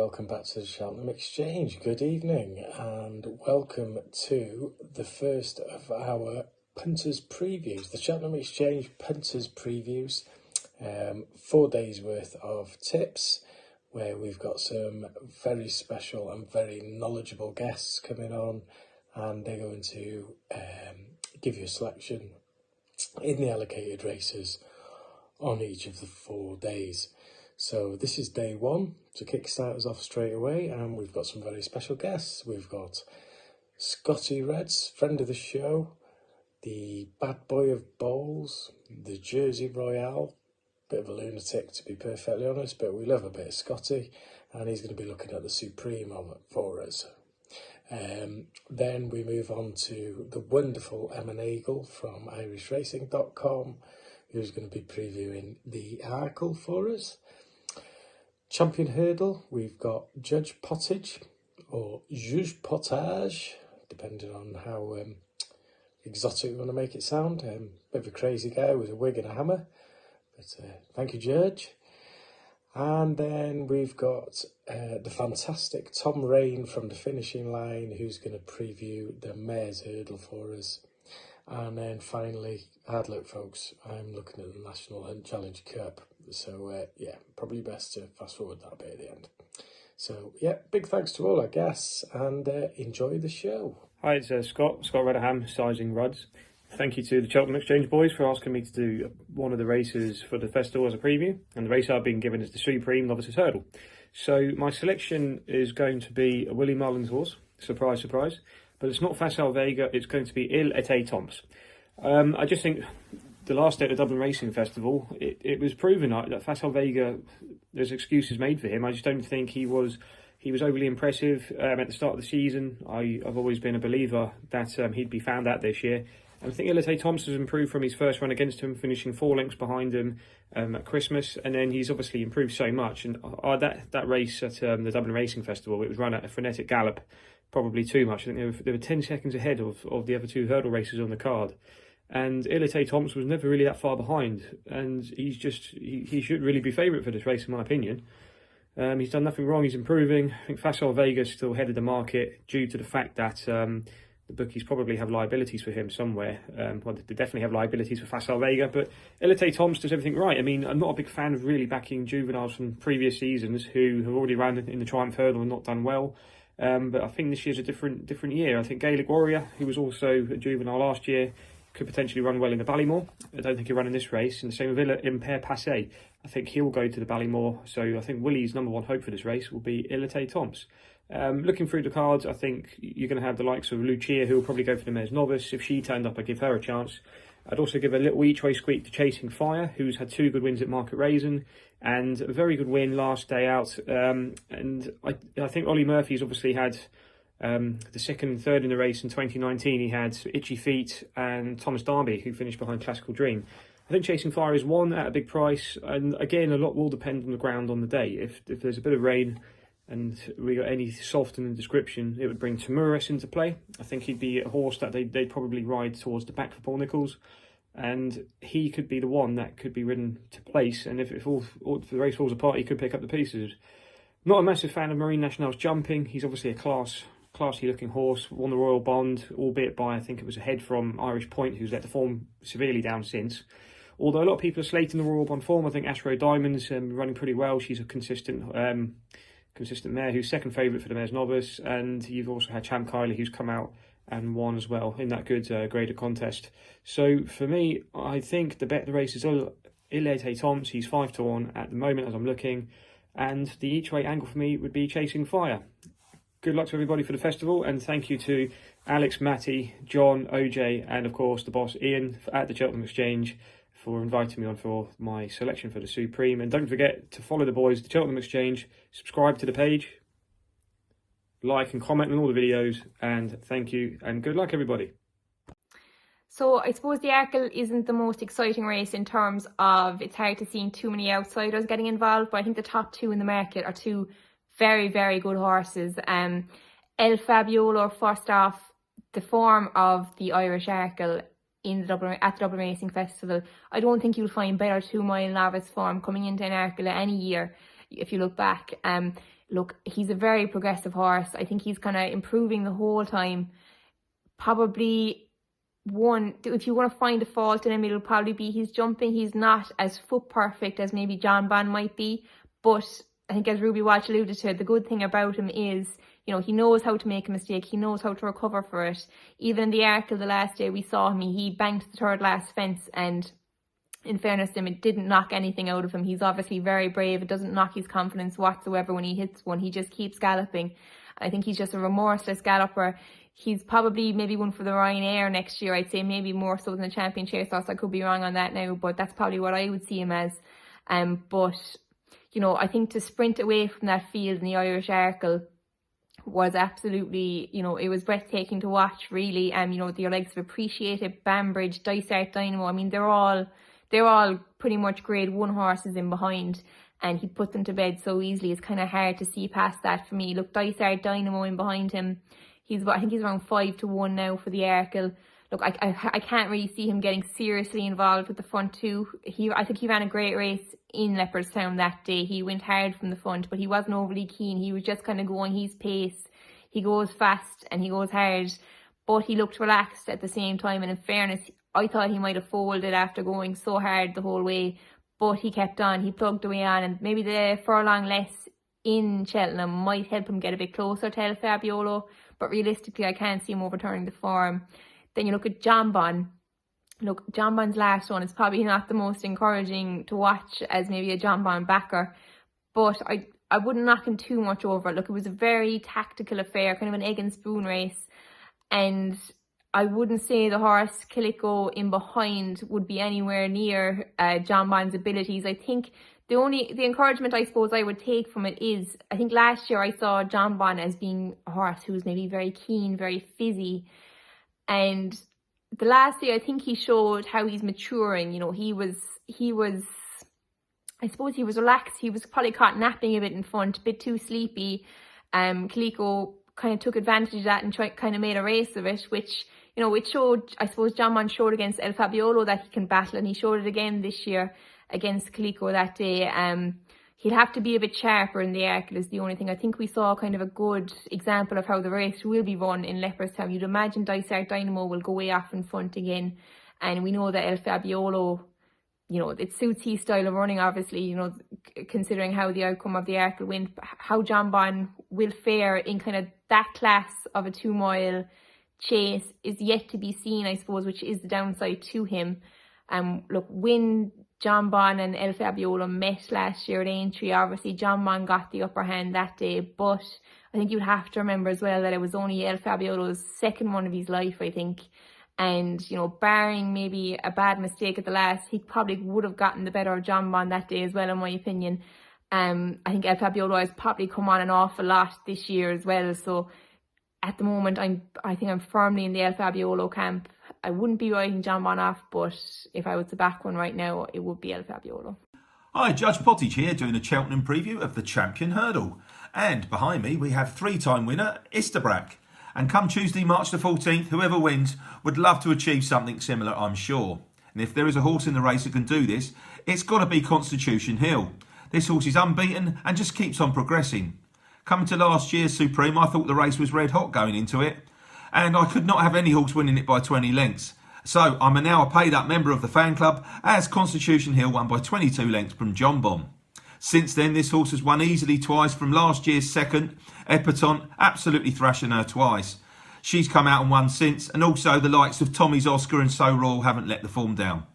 welcome back to the Cheltenham Exchange. Good evening and welcome to the first of our Punters previews, the Cheltenham Exchange Punters previews. 4 days worth of tips where we've got some very special and very knowledgeable guests coming on, and they're going to give you a selection in the allocated races on each of the 4 days. So this is day one to kickstart us off straight away, and we've got some very special guests. We've got ScottyRudz, friend of the show, the bad boy of bowls, the Jersey Royale, bit of a lunatic to be perfectly honest, but we love a bit of Scotty, and he's going to be looking at the Supreme for us. Then we move on to the wonderful Nagle from IrishRacing.com, who's going to be previewing the Arkle for us. Champion Hurdle, we've got Judge Pottage, or Juge Pottage, depending on how exotic we want to make it sound. Bit of a crazy guy with a wig and a hammer, but thank you, Judge. And then we've got the fantastic Tom Raine from the finishing line, who's going to preview the Mares Hurdle for us. And then finally, hard luck folks, I'm looking at the National Hunt Challenge Cup. So yeah, probably best to fast forward that bit at the end. So yeah, big thanks to all our guests, and enjoy the show. Hi, it's Scott Ruderham, sizing Ruds. Thank you to the Cheltenham Exchange boys for asking me to do one of the races for the festival as a preview. And the race I've been given is the Supreme Novices Hurdle. So my selection is going to be a Willie Mullins horse, surprise, surprise. But it's not Facile Vega, it's going to be Ante-Post. I just think the last day at the Dublin Racing Festival, it was proven that Facile Vega, there's excuses made for him. I just don't think he was overly impressive at the start of the season. I've always been a believer that he'd be found out this year. And I think Ante-Post has improved from his first run against him, finishing 4 lengths behind him at Christmas. And then he's obviously improved so much. And that race at the Dublin Racing Festival, it was run at a frenetic gallop, probably too much. I think they were 10 seconds ahead of the other 2 hurdle races on the card. And Ante-Post was never really that far behind. And he should really be favourite for this race, in my opinion. He's done nothing wrong, he's improving. I think Facile Vega is still ahead of the market due to the fact that the bookies probably have liabilities for him somewhere. Well, they definitely have liabilities for Facile Vega, but Ante-Post does everything right. I mean, I'm not a big fan of really backing juveniles from previous seasons who have already ran in the Triumph Hurdle and not done well. But I think this year's a different year. I think Gaelic Warrior, who was also a juvenile last year, could potentially run well in the Ballymore. I don't think he'll run in this race. And the same with Impair Passé. I think he'll go to the Ballymore. So I think Willie's number one hope for this race will be Ante-Post. Looking through the cards, I think you're going to have the likes of Lucia, who will probably go for the Mares Novice. If she turned up, I'd give her a chance. I'd also give a little each-way squeak to Chasing Fire, who's had 2 good wins at Market Raisin and a very good win last day out. And I think Ollie Murphy's obviously had the second and third in the race in 2019. He had Itchy Feet and Thomas Darby, who finished behind Classical Dream. I think Chasing Fire is one at a big price, and again, a lot will depend on the ground on the day. If there's a bit of rain and we got any soft in the description, it would bring Timurus into play. I think he'd be a horse that they'd probably ride towards the back for Paul Nicholls, and he could be the one that could be ridden to place, and if the race falls apart, he could pick up the pieces. Not a massive fan of Marine National's jumping. He's obviously a classy looking horse, won the Royal Bond, albeit by, I think it was ahead from Irish Point, who's let the form severely down since. Although a lot of people are slating the Royal Bond form, I think Ashrow Diamond's running pretty well. She's a consistent mare who's second favourite for the Mares Novice, and you've also had Champ Kylie, who's come out and won as well in that good graded contest. So for me, I think the bet the race is Ante-Post. He's 5-1 at the moment as I'm looking, and the each way angle for me would be Chasing Fire. Good luck to everybody for the festival, and thank you to Alex, Matty, John, OJ, and of course the boss Ian at the Cheltenham Exchange for inviting me on for my selection for the Supreme. And don't forget to follow the boys at the Cheltenham Exchange, subscribe to the page, like and comment on all the videos, and thank you and good luck everybody. So I suppose the Arkle isn't the most exciting race in terms of it's hard to see too many outsiders getting involved, but I think the top 2 in the market are 2 very, very good horses. El Fabiolo, first off, the form of the Irish Arkle at the Dublin Racing Festival, I don't think you'll find better 2 mile novice form coming into an Arkle any year if you look back. look, he's a very progressive horse. I think he's kind of improving the whole time. Probably if you want to find a fault in him, it'll probably be his jumping. He's not as foot perfect as maybe John Bon might be, but I think, as Ruby Walsh alluded to, the good thing about him is, you know, he knows how to make a mistake. He knows how to recover for it. Even in the Arkle the last day we saw him, he banked the third last fence, and in fairness to him, it didn't knock anything out of him. He's obviously very brave. It doesn't knock his confidence whatsoever when he hits one. He just keeps galloping. I think he's just a remorseless galloper. He's probably maybe one for the Ryanair next year. I'd say maybe more so than the Champion Chase Horse. I could be wrong on that now, but that's probably what I would see him as. But, you know, I think to sprint away from that field in the Irish Arkle was absolutely, you know, it was breathtaking to watch, really. You know, your legs of Appreciated, Banbridge, Dysart Dynamo, I mean, they're all pretty much grade 1 horses in behind, and he put them to bed so easily. It's kind of hard to see past that for me. Look, Dysart Dynamo in behind him, I think he's around 5-1 now for the Arkle. Look, I can't really see him getting seriously involved with the front two. I think he ran a great race in Leopardstown that day. He went hard from the front, but he wasn't overly keen. He was just kind of going his pace. He goes fast and he goes hard, but he looked relaxed at the same time. And in fairness, I thought he might have folded after going so hard the whole way, but he kept on. He plugged away on, and maybe the furlong less in Cheltenham might help him get a bit closer to El Fabiolo, but realistically, I can't see him overturning the form. Then you look at John Bon. Look, John Bon's last one is probably not the most encouraging to watch as maybe a John Bon backer, but I wouldn't knock him too much over it. Look, it was a very tactical affair, kind of an egg and spoon race, and I wouldn't say the horse Calico in behind would be anywhere near John Bon's abilities. I think the encouragement I suppose I would take from it is, I think last year I saw John Bon as being a horse who was maybe very keen, very fizzy, and the last day I think he showed how he's maturing. You know, he was I suppose he was relaxed. He was probably caught napping a bit in front, a bit too sleepy. Calico kind of took advantage of that and kind of made a race of it, which, you know, it showed, I suppose John Bon showed against El Fabiolo that he can battle, and he showed it again this year against Calico that day. He'll have to be a bit sharper in the Arkle is the only thing. I think we saw kind of a good example of how the race will be run in Leopardstown. You'd imagine Dysart Dynamo will go way off in front again, and we know that El Fabiolo, you know, it suits his style of running, obviously, you know, considering how the outcome of the Arkle went. How John Bon will fare in kind of that class of a 2-mile chase is yet to be seen, I suppose, which is the downside to him. Look, when John Bon and El Fabiolo met last year at Aintree, obviously John Bon got the upper hand that day, but I think you'd have to remember as well that it was only El Fabiolo's second one of his life, I think. And, you know, barring maybe a bad mistake at the last, he probably would have gotten the better of John Bon that day as well, in my opinion. I think El Fabiolo has probably come on an awful lot this year as well. So at the moment, I think I'm firmly in the El Fabiolo camp. I wouldn't be writing John Bon off, but if I was to back one right now, it would be El Fabiolo. Hi, Judge Pottage here, doing a Cheltenham preview of the Champion Hurdle. And behind me, we have 3-time winner, Isterbrack. And come Tuesday, March the 14th, whoever wins would love to achieve something similar, I'm sure. And if there is a horse in the race that can do this, it's got to be Constitution Hill. This horse is unbeaten and just keeps on progressing. Coming to last year's Supreme, I thought the race was red hot going into it, and I could not have any horse winning it by 20 lengths. So I'm now a paid up member of the fan club, as Constitution Hill won by 22 lengths from John Bon. Since then, this horse has won easily twice from last year's second, Ante-Post, absolutely thrashing her twice. She's come out and won since, and also the likes of Tommy's Oscar and So Royal haven't let the form down.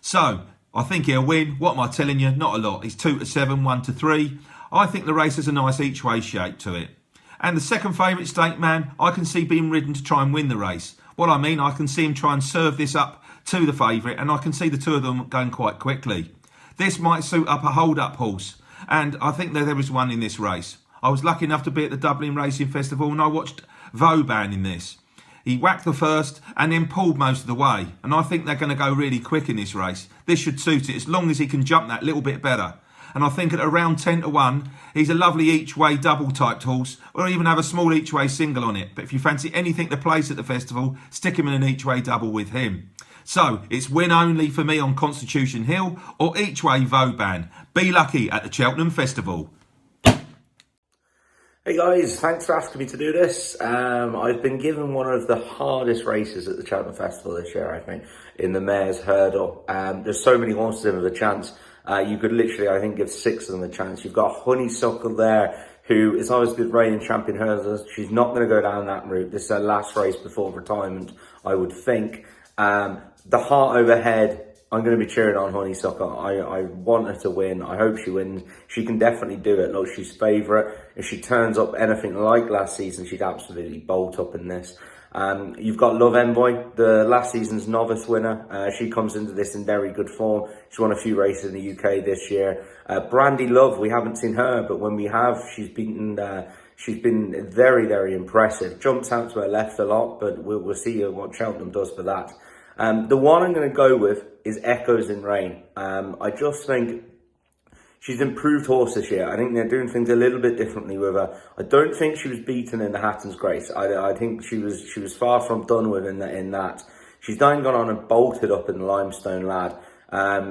So, I think he'll win. What am I telling you? Not a lot. He's 2-7, 1-3. I think the race has a nice each way shape to it. And the second favourite, Stake Man, I can see being ridden to try and win the race. What I mean, I can see him try and serve this up to the favourite, and I can see the two of them going quite quickly. This might suit up a hold-up horse, and I think that there is one in this race. I was lucky enough to be at the Dublin Racing Festival, and I watched Vauban in this. He whacked the first and then pulled most of the way, and I think they're going to go really quick in this race. This should suit it, as long as he can jump that little bit better. And I think at around 10-1, he's a lovely each-way double-typed horse, or even have a small each-way single on it. But if you fancy anything to place at the festival, stick him in an each-way double with him. So, it's win only for me on Constitution Hill, or each-way Vauban. Be lucky at the Cheltenham Festival. Hey guys, thanks for asking me to do this. I've been given one of the hardest races at the Cheltenham Festival this year, I think, in the Mayor's Hurdle. There's so many horses in with a chance. You could literally, I think, give 6 of them a chance. You've got Honeysuckle there, who is always good reigning champion hurdler. She's not going to go down that route. This is her last race before retirement, I would think. The Heart Overhead, I'm going to be cheering on Honeysuckle. I want her to win. I hope she wins. She can definitely do it. Look, she's favourite. If she turns up anything like last season, she'd absolutely bolt up in this. You've got Love Envoy, the last season's Novice winner. She comes into this in very good form. She's won a few races in the UK this year. Brandy Love, we haven't seen her, but when we have, she's been very, very impressive. Jumps out to her left a lot, but we'll see what Cheltenham does for that. The one I'm going to go with is Echoes in Rain. I just think she's improved horse this year. I think they're doing things a little bit differently with her. I don't think she was beaten in the Hatton's Grace. I think she was far from done with in that. She's then gone on and bolted up in the Limestone Lad.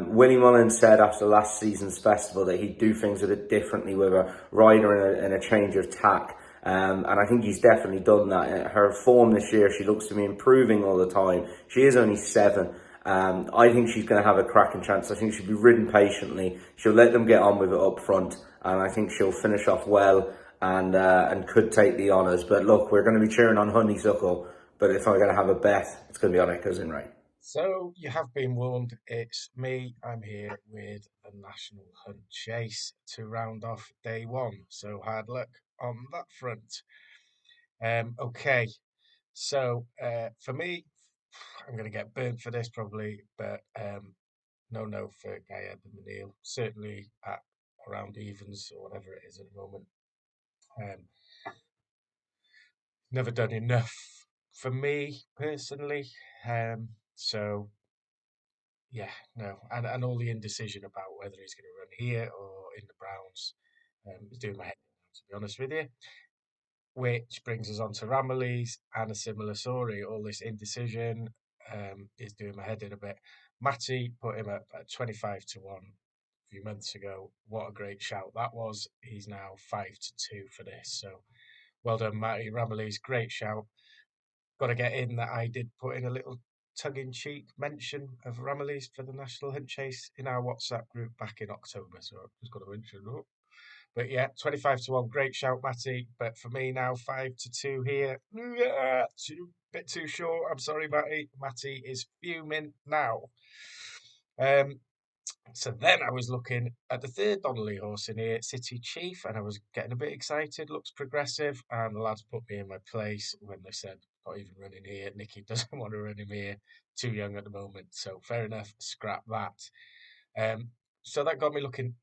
Willie Mullins said after last season's festival that he'd do things a bit differently with her, ride her in a change of tack. And I think he's definitely done that. Her form this year, she looks to be improving all the time. She is only 7. I think she's going to have a cracking chance. I think she'll be ridden patiently. She'll let them get on with it up front, and I think she'll finish off well and could take the honours. But look, we're going to be cheering on Honeysuckle, but if I'm going to have a bet, it's going to be on Echoes in Rain. So you have been warned, it's me. I'm here with the National Hunt Chase to round off day 1. So hard luck on that front. Okay, so for me, I'm going to get burnt for this probably, but no for Gaia the Manil. Certainly at around evens or whatever it is at the moment. Never done enough for me personally. So yeah, no, and all the indecision about whether he's going to run here or in the Browns is doing my head in, to be honest with you. Which brings us on to Ramillies and a similar story. All this indecision is doing my head in a bit. Matty put him up at 25 to 1 a few months ago. What a great shout that was. He's now 5 to 2 for this. So well done, Matty. Ramillies, great shout. Got to get in that I did put in a little tongue-in-cheek mention of Ramillies for the National Hunt Chase in our WhatsApp group back in October. So I've just got to mention that. But yeah, 25 to 1, great shout, Matty. But for me now, 5 to 2 here. Bit too short. I'm sorry, Matty. Matty is fuming now. So then I was looking at the third Donnelly horse in here, City Chief, and I was getting a bit excited. Looks progressive, and the lads put me in my place when they said, not even running here. Nicky doesn't want to run him here. Too young at the moment. So fair enough, scrap that. So that got me looking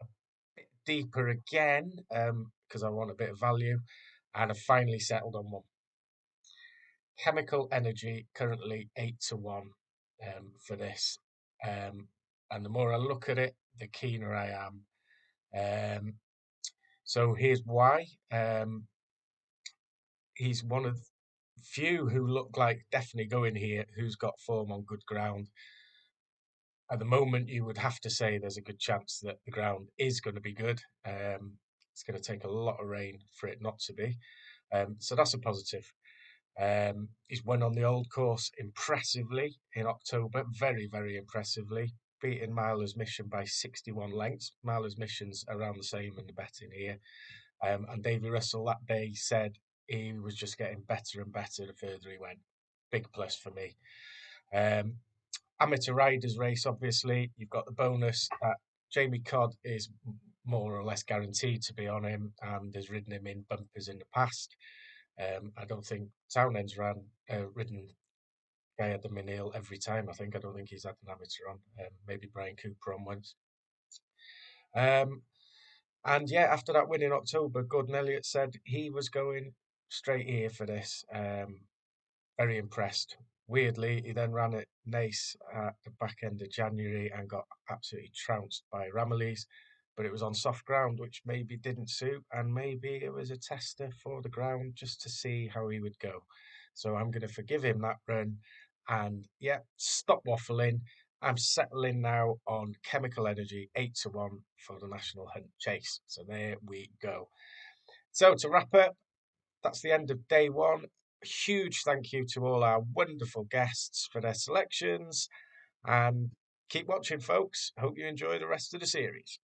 deeper again because I want a bit of value, and I've finally settled on one. Chemical Energy currently 8 to 1 for this, and the more I look at it, the keener I am. So here's why. He's one of few who look like definitely going here, who's got form on good ground. At the moment, you would have to say there's a good chance that the ground is going to be good. It's going to take a lot of rain for it not to be. So that's a positive. He's won on the old course impressively in October, very, very impressively, beating Marler's Mission by 61 lengths. Marler's Mission's around the same in the betting here. And Davy Russell that day said he was just getting better and better the further he went. Big plus for me. Amateur Riders race, obviously. You've got the bonus that Jamie Codd is more or less guaranteed to be on him and has ridden him in bumpers in the past. I don't think Townend's ridden Gaia the Minil every time. I don't think he's had an amateur on. Maybe Brian Cooper on once. And yeah, after that win in October, Gordon Elliott said he was going straight here for this. Very impressed. Weirdly, he then ran at Nace at the back end of January and got absolutely trounced by Ramillies, but it was on soft ground, which maybe didn't suit, and maybe it was a tester for the ground just to see how he would go. So I'm going to forgive him that run, and yeah, stop waffling. I'm settling now on Chemical Energy 8 to 1 for the National Hunt Chase. So there we go. So to wrap up, that's the end of day one. A huge thank you to all our wonderful guests for their selections. And keep watching, folks. Hope you enjoy the rest of the series.